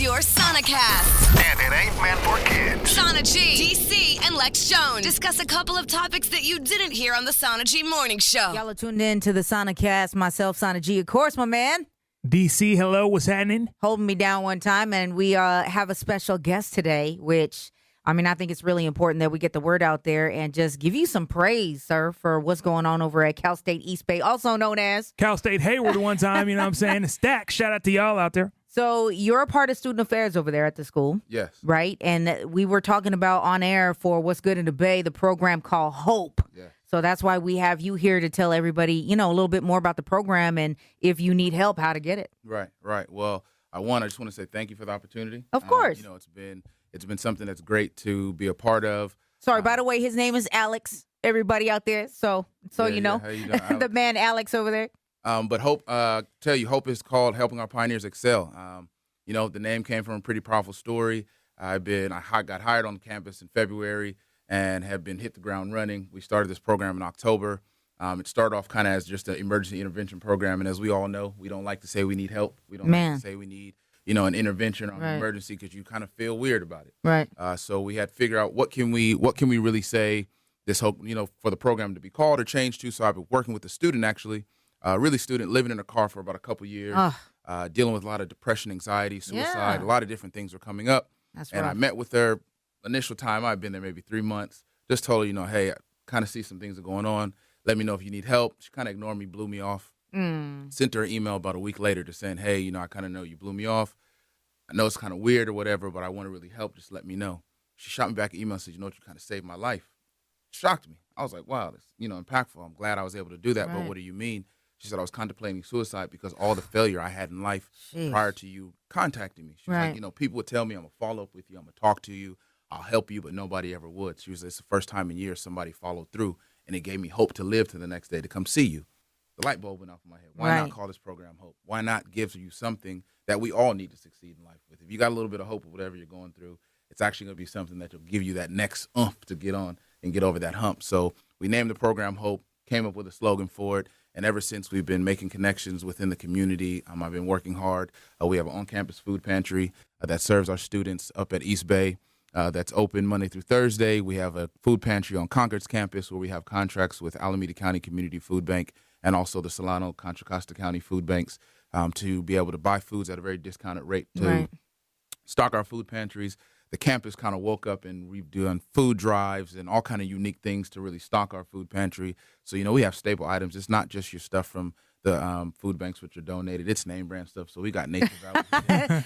your Sanacast. And it ain't meant for kids. Sana G, DC, and Lex Jones discuss a couple of topics that you didn't hear on the Sana G Morning Show. Y'all are tuned in to the Sanacast. Myself, Sana G, of course, my man. DC, hello, what's happening? Holding me down one time, and we have a special guest today, which, I mean, I think it's really important that we get the word out there and just give you some praise, sir, for what's going on over at Cal State East Bay, also known as Cal State Hayward one time, you know what I'm saying? The Stack, shout out to y'all out there. So you're a part of student affairs over there at the school. Yes. Right? And we were talking about on air for What's Good in the Bay, the program called H.O.P.E. Yeah. So that's why we have you here to tell everybody, you know, a little bit more about the program and if you need help, how to get it. Right. Well, I just want to say thank you for the opportunity. Of course. You know, it's been something that's great to be a part of. Sorry, by the way, his name is Alex, everybody out there. So you know, how you doing? the man Alex over there. But H.O.P.E is called Helping Our Pioneers Excel. You know, the name came from a pretty powerful story. I got hired on campus in February and have been hit the ground running. We started this program in October. It started off kind of as just an emergency intervention program. And as we all know, we don't like to say we need help. We don't like to say we need, you know, an intervention or an emergency because you kind of feel weird about it. Right. So we had to figure out what can we really say this hope, you know, for the program to be called or changed to. So I've been working with a student actually, living in a car for about a couple years, dealing with a lot of depression, anxiety, suicide, a lot of different things were coming up. That's and rough. I met with her initial time. I've been there maybe 3 months. Just told her, you know, hey, I kind of see some things are going on. Let me know if you need help. She kind of ignored me, blew me off. Sent her an email about a week later to saying, hey, you know, I kind of know you blew me off. I know it's kind of weird or whatever, but I want to really help. Just let me know. She shot me back an email and said, you know what, you kind of saved my life. Shocked me. I was like, wow, that's, you know, impactful. I'm glad I was able to do that, but what do you mean? She said I was contemplating suicide because all the failure I had in life prior to you contacting me. She was like, you know, people would tell me I'm going to follow up with you, I'm going to talk to you, I'll help you, but nobody ever would. She was like, it's the first time in years somebody followed through, and it gave me hope to live to the next day to come see you. The light bulb went off in my head. Why not call this program Hope? Why not give you something that we all need to succeed in life with? If you got a little bit of hope of whatever you're going through, it's actually going to be something that will give you that next oomph to get on and get over that hump. So we named the program Hope, came up with a slogan for it, and ever since we've been making connections within the community. I've been working hard. We have an on-campus food pantry that serves our students up at East Bay. That's open Monday through Thursday. We have a food pantry on Concord's campus where we have contracts with Alameda County Community Food Bank and also the Solano Contra Costa County Food Banks to be able to buy foods at a very discounted rate to stock our food pantries. The campus kind of woke up and we've done food drives and all kind of unique things to really stock our food pantry. So, you know, we have staple items. It's not just your stuff from the food banks which are donated. It's name brand stuff. So we got nature out.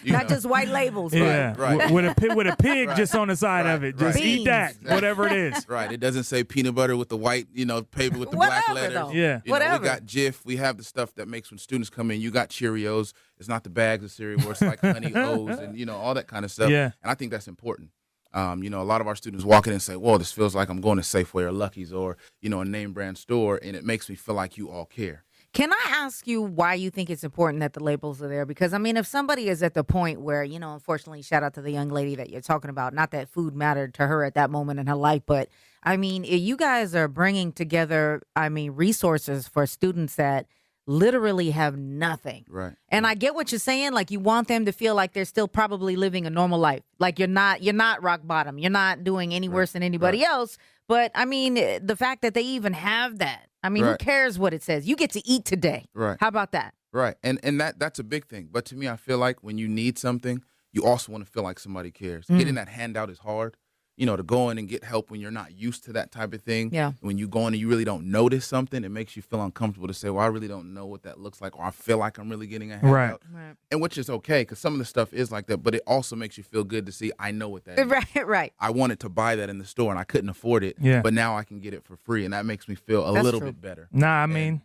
Not just white labels. Yeah, right. With a pig just on the side of it. Just eat that, whatever it is. Right. It doesn't say peanut butter with the white, you know, paper with the black letters. Though. Yeah. You know, we got Jif. We have the stuff that makes when students come in. You got Cheerios. It's not the bags of cereal where it's like Honey O's and, you know, all that kind of stuff. Yeah. And I think that's important. You know, a lot of our students walk in and say, well, this feels like I'm going to Safeway or Lucky's or, you know, a name brand store, and it makes me feel like you all care. Can I ask you why you think it's important that the labels are there? Because, I mean, if somebody is at the point where, you know, unfortunately, shout out to the young lady that you're talking about, not that food mattered to her at that moment in her life, but, I mean, you guys are bringing together, I mean, resources for students that literally have nothing. Right. And I get what you're saying. Like, you want them to feel like they're still probably living a normal life. Like, you're not rock bottom. You're not doing any worse than anybody else. But, I mean, the fact that they even have that, I mean, who cares what it says? You get to eat today. Right. How about that? Right. And that's a big thing. But to me, I feel like when you need something, you also want to feel like somebody cares. Getting that handout is hard. You know, to go in and get help when you're not used to that type of thing. Yeah. When you go in and you really don't notice something, it makes you feel uncomfortable to say, well, I really don't know what that looks like, or I feel like I'm really getting a handout. Right. And which is okay, because some of the stuff is like that, but it also makes you feel good to see, I know what that is. Right. I wanted to buy that in the store, and I couldn't afford it, but now I can get it for free, and that makes me feel a little bit better. Nah, I mean,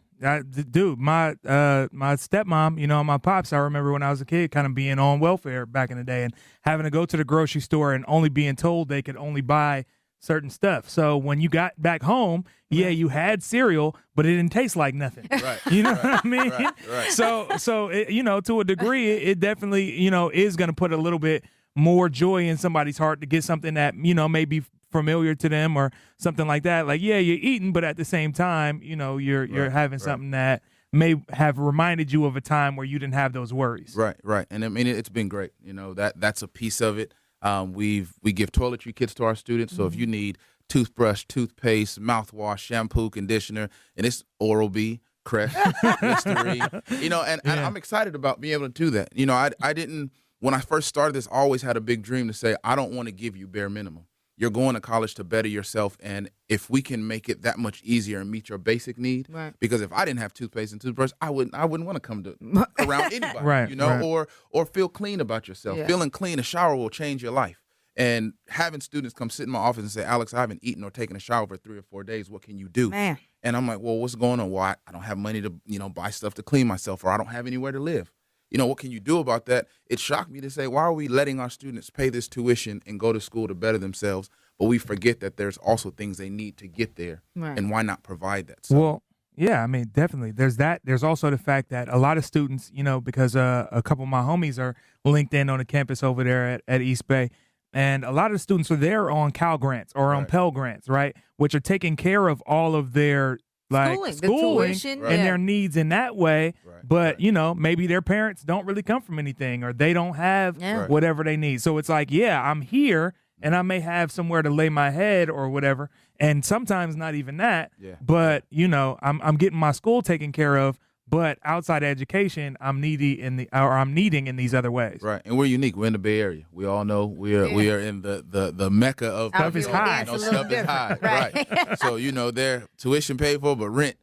dude, my stepmom, you know, my pops, I remember when I was a kid kind of being on welfare back in the day and having to go to the grocery store and only being told they could only buy certain stuff. So when you got back home, you had cereal, but it didn't taste like nothing. Right. You know what I mean? Right. So it, you know, to a degree, it definitely, you know, is going to put a little bit more joy in somebody's heart to get something that, you know, may be familiar to them or something like that. Like, yeah, you're eating, but at the same time, you know, you're having something that may have reminded you of a time where you didn't have those worries. Right. And I mean, it's been great. You know, that's a piece of it. We give toiletry kits to our students. So if you need toothbrush, toothpaste, mouthwash, shampoo, conditioner, and it's Oral-B, Crest, Listerine, and I'm excited about being able to do that. You know, I didn't, when I first started this, I always had a big dream to say, I don't want to give you bare minimum. You're going to college to better yourself, and if we can make it that much easier and meet your basic need, because if I didn't have toothpaste and toothbrush, I wouldn't want to come to around anybody, or feel clean about yourself. Yeah. Feeling clean, a shower will change your life. And having students come sit in my office and say, Alex, I haven't eaten or taken a shower for 3 or 4 days. What can you do? Man. And I'm like, well, what's going on? Well, I don't have money to, buy stuff to clean myself, or I don't have anywhere to live. What can you do about that? It shocked me to say, why are we letting our students pay this tuition and go to school to better themselves, but we forget that there's also things they need to get there, and why not provide that? So, Well, yeah, I mean, definitely. There's that. There's also the fact that a lot of students, because a couple of my homies are linked in on the campus over there at East Bay, and a lot of the students are there on Cal grants or on Pell grants, right, which are taking care of all of their schooling the tuition, and their needs in that way. But, maybe their parents don't really come from anything, or they don't have whatever they need. So it's like, I'm here and I may have somewhere to lay my head or whatever. And sometimes not even that. Yeah. But, I'm getting my school taken care of. But outside education, I'm needing in these other ways. Right, and we're unique. We're in the Bay Area. We all know we are in the mecca of stuff is high. Stuff is high, right? So their tuition paid for, but rent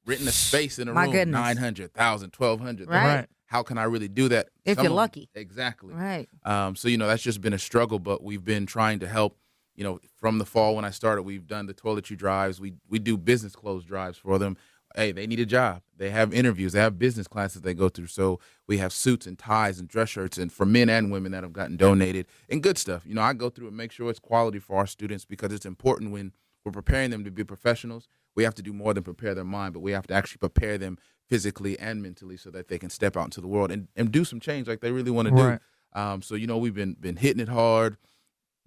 in a space in a room, goodness. 900, 1,000, 1,200. Right. How can I really do that? If you're lucky. Exactly. Right. So that's just been a struggle, but we've been trying to help. From the fall when I started, we've done the toiletry drives. We do business clothes drives for them. Hey, they need a job. They have interviews. They have business classes they go through. So we have suits and ties and dress shirts, and for men and women that have gotten donated, and good stuff. I go through and make sure it's quality for our students, because it's important when we're preparing them to be professionals. We have to do more than prepare their mind, but we have to actually prepare them physically and mentally so that they can step out into the world and do some change like they really want to do. So we've been hitting it hard,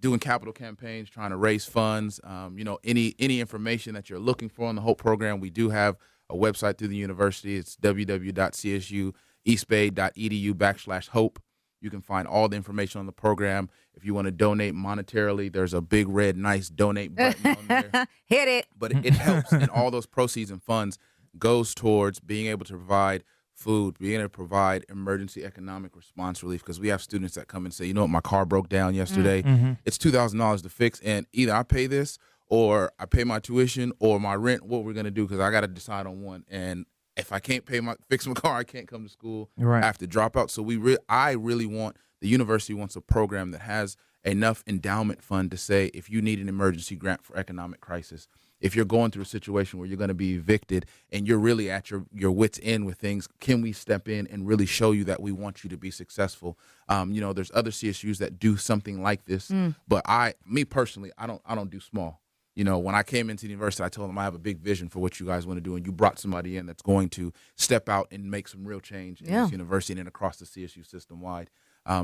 doing capital campaigns, trying to raise funds. Any information that you're looking for on the HOPE program, we do have a website through the university. It's www.csueastbay.edu/HOPE. You can find all the information on the program. If you want to donate monetarily, there's a big red nice donate button on there. Hit it. But it helps, and all those proceeds and funds goes towards being able to provide food, being able to provide emergency economic response relief, because we have students that come and say, my car broke down yesterday. It's $2,000 to fix, and either I pay this or I pay my tuition or my rent. What we're going to do, because I got to decide on one. And if I can't fix my car, I can't come to school. I have to drop out. So I really want, the university wants a program that has enough endowment fund to say, if you need an emergency grant for economic crisis, if you're going through a situation where you're going to be evicted and you're really at your wits end with things, can we step in and really show you that we want you to be successful? There's other CSUs that do something like this, but me personally, I don't do small. When I came into the university, I told them I have a big vision for what you guys want to do, and you brought somebody in that's going to step out and make some real change in this university and across the CSU system wide.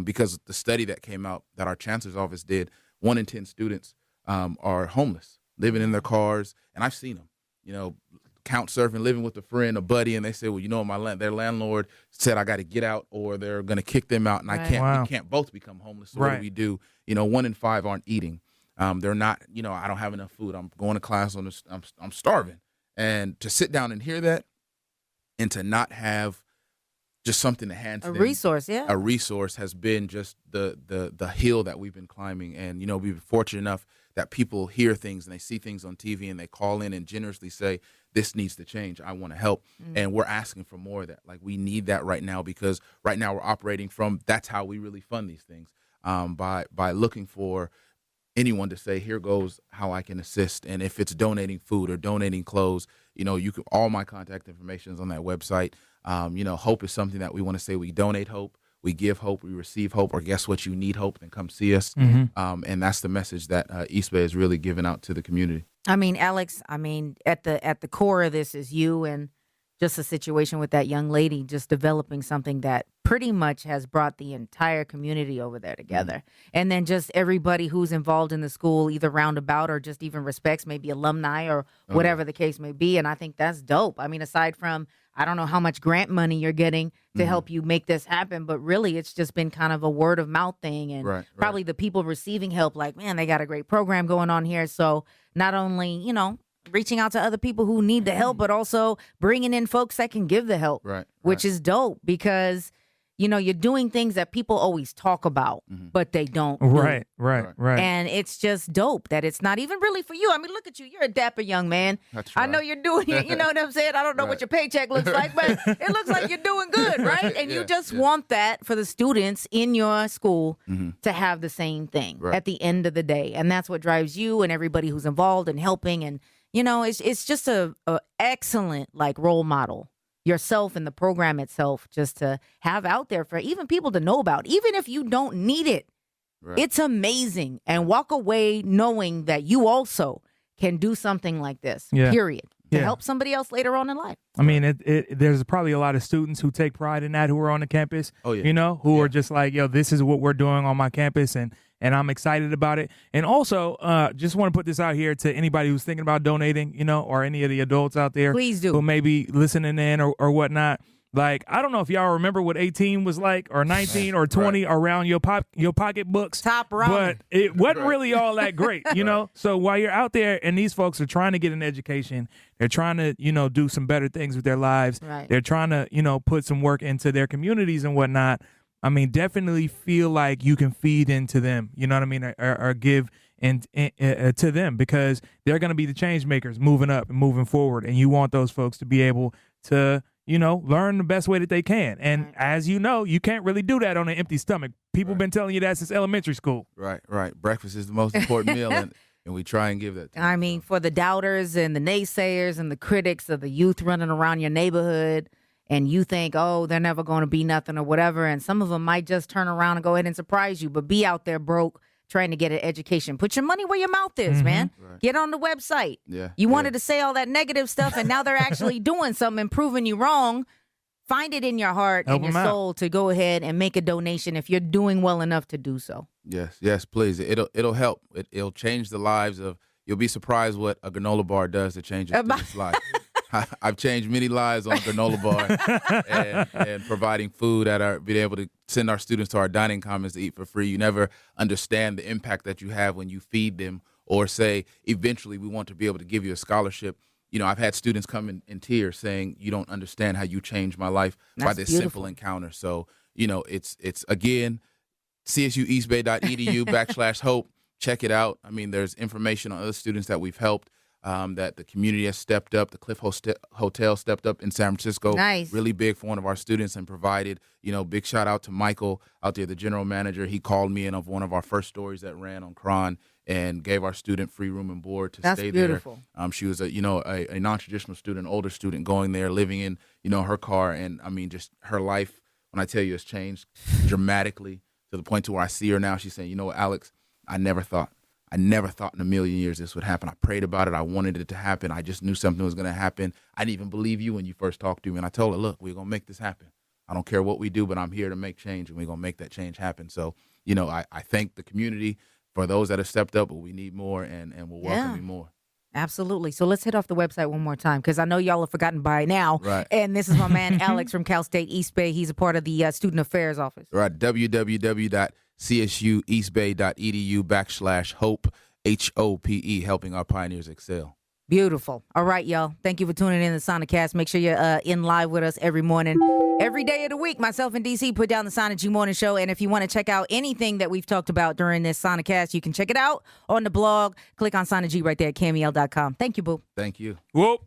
Because the study that came out that our chancellor's office did, 1 in 10 students are homeless, living in their cars, and I've seen them. Couch surfing, living with a friend, a buddy, and they say, well, their landlord said I got to get out, or they're going to kick them out, and we can't both become homeless. So what do we do? 1 in 5 aren't eating. They're not, I don't have enough food. I'm going to class I'm starving. And to sit down and hear that, and to not have just something to hand to them, a resource has been just the hill that we've been climbing. And, we've been fortunate enough that people hear things and they see things on TV and they call in and generously say, this needs to change. I want to help. And we're asking for more of that. Like, we need that right now, because right now we're operating from, that's how we really fund these things, by looking for anyone to say, here goes how I can assist. And if it's donating food or donating clothes, you can, all my contact information is on that website. HOPE is something that we want to say, we donate hope, we give hope, we receive hope, or guess what, you need hope, then come see us. And that's the message that East Bay is really giving out to the community. I mean, Alex, at the core of this is you, and just a situation with that young lady, just developing something that pretty much has brought the entire community over there together. And then just everybody who's involved in the school, either roundabout or just even respects, maybe alumni or whatever the case may be. And I think that's dope. Aside from I don't know how much grant money you're getting to help you make this happen, but really it's just been kind of a word of mouth thing. And probably the people receiving help, like, man, they got a great program going on here. So not only, you know, reaching out to other people who need the help, but also bringing in folks that can give the help, which is dope because, you know, you're doing things that people always talk about, but they don't do. Right. And it's just dope that it's not even really for you. I mean, look at you. You're a dapper young man. That's I right. know you're doing it. You know what I'm saying? I don't know what your paycheck looks like, but it looks like you're doing good, right? And you just want that for the students in your school to have the same thing at the end of the day. And that's what drives you and everybody who's involved in helping. And, you know, it's just a excellent, like, role model. Yourself and the program itself just to have out there for even people to know about, even if you don't need it. It's amazing. And walk away knowing that you also can do something like this, period, to help somebody else later on in life. I mean, there's probably a lot of students who take pride in that who are on the campus, you know, who are just like, yo, this is what we're doing on my campus, and I'm excited about it. And also, just want to put this out here to anybody who's thinking about donating, you know, or any of the adults out there. Please do. Who may be listening in or whatnot. Like, I don't know if y'all remember what 18 was like, or 19 or 20 around your pocketbooks. Top ramen. But it wasn't really all that great, you know? So while you're out there and these folks are trying to get an education, they're trying to, you know, do some better things with their lives. They're trying to, you know, put some work into their communities and whatnot. I mean, definitely feel like you can feed into them, you know what I mean, or give to them, because they're going to be the change makers moving up and moving forward. And you want those folks to be able to, you know, learn the best way that they can. And as you know, you can't really do that on an empty stomach. People been telling you that since elementary school. Right. Breakfast is the most important meal, and we try and give that to them. I mean, for the doubters and the naysayers and the critics of the youth running around your neighborhood, and you think, oh, they're never going to be nothing or whatever, and some of them might just turn around and go ahead and surprise you, but be out there broke trying to get an education. Put your money where your mouth is, man. Get on the website. You wanted to say all that negative stuff, and now they're actually doing something and proving you wrong. Find it in your heart and your soul to go ahead and make a donation if you're doing well enough to do so. Yes, please. It'll help. It'll change the lives of. You'll be surprised what a granola bar does to change a student's life. I've changed many lives on a granola bar and providing food being able to send our students to our dining commons to eat for free. You never understand the impact that you have when you feed them, or say, eventually we want to be able to give you a scholarship. You know, I've had students come in tears saying, you don't understand how you changed my life by this simple encounter. So, you know, it's again, csueastbay.edu/hope. Check it out. I mean, there's information on other students that we've helped. That the community has stepped up. The Cliff Hotel stepped up in San Francisco. Nice. Really big for one of our students and provided, you know, big shout out to Michael out there, the general manager. He called me in of one of our first stories that ran on Cron and gave our student free room and board to stay beautiful. there. She was a non-traditional student, older student, going there, living in, you know, her car. And I mean, just her life, when I tell you, has changed dramatically to the point to where I see her now. She's saying, you know what, Alex, I never thought in a million years this would happen. I prayed about it. I wanted it to happen. I just knew something was going to happen. I didn't even believe you when you first talked to me. And I told her, look, we're going to make this happen. I don't care what we do, but I'm here to make change, and we're going to make that change happen. So, you know, I thank the community for those that have stepped up, but we need more, and we'll welcome you more. Absolutely. So let's hit off the website one more time, because I know y'all have forgotten by now. Right. And this is my man, Alex from Cal State East Bay. He's a part of the Student Affairs Office. Right. www.csueastbay.edu/hope. H.O.P.E, helping our pioneers excel. Beautiful. All right, y'all. Thank you for tuning in to Sanacast. Make sure you're in live with us every morning, every day of the week. Myself and DC put down the Sonic Morning Show. And if you want to check out anything that we've talked about during this Sanacast, you can check it out on the blog. Click on Sonic G right there at cameo.com. Thank you, boo. Thank you. Whoop.